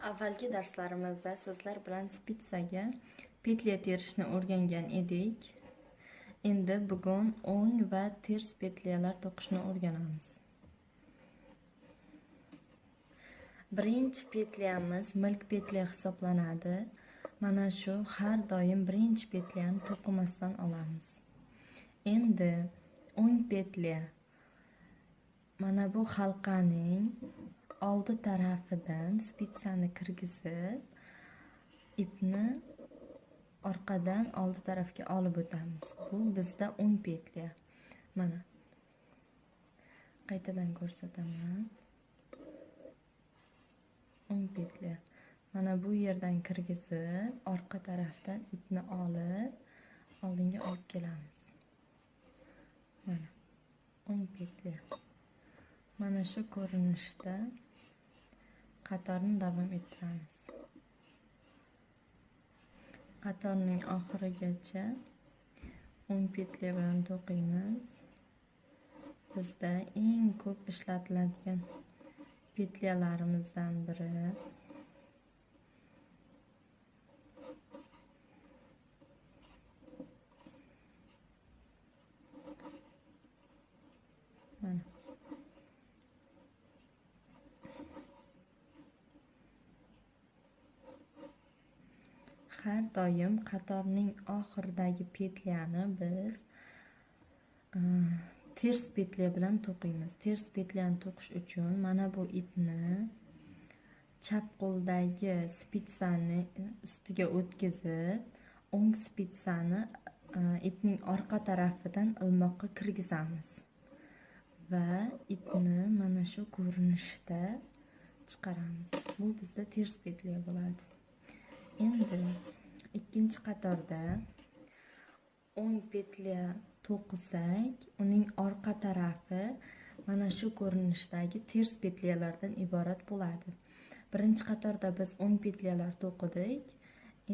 Avvalgi darslarimizda sizlar bilan spitsaga petля terishni o'rgangan edik. Endi bugun o'ng va ters petliyalar to'qishni o'rganamiz. Birinchi petlyamiz milk petля hisoblanadi. Mana shu har doim birinchi petlyani to'qimasdan olamiz. Endi o'ng petля mana bu halqaning oldi tarafidan spitsani kirgizib, ipni orqadan oldi tarafga olib o'tamiz. Bu bizda o'ng petля. Mana qaytadan ko'rsataman. O'ng petля. Mana bu yerdan kirgizib, orqa tarafdan ipni olib, oldinga olib kelamiz. Mana o'ng petля. Mana shu ko'rinishda qatorni davom ettiramiz. Qatorning oxirigacha o'ng petля bilan to'qiymiz. Bizda eng ko'p ishlatiladigan petlalarimizdan biri. Mana har doim qatorning oxiridagi petlyani biz ters petля bilan to'qiymiz. Ters petlyani to'qish uchun mana bu ipni chap qo'ldagi spitsani ustiga o'tkazib, o'ng spitsani ipning orqa tarafidan ilmoqqa kirgizamiz va ipni mana shu ko'rinishda chiqaramiz. Bu bizda ters petля bo'ladi. Endi ikkinchi qatorda o'ng petля to'qisak, uning orqa tarafi mana shu ko'rinishdagi ters petlalardan iborat bo'ladi. Birinchi qatorda biz o'ng petlalar to'qidik,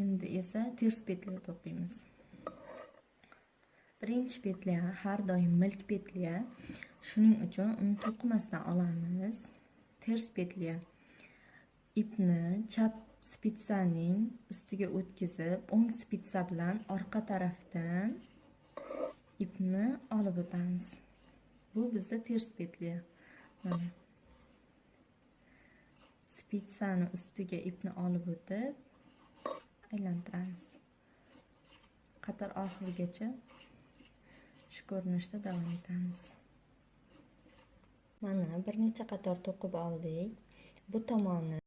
endi esa ters petля to'qiymiz. Birinchi petля har doim milk petля, shuning uchun uni to'qimasdan olamiz. Ters petля ipni chap spitsaning ustiga o'tkazib, o'ng spitsa bilan orqa tarafdan ipni olib o'tamiz. Bu bizda ters petля. Mana spitsani ustiga ipni olib o'tib aylantiramiz. Qator oxirigacha shu ko'rinishda davom etamiz. Mana bir necha qator to'qib oldik. Bu tomoni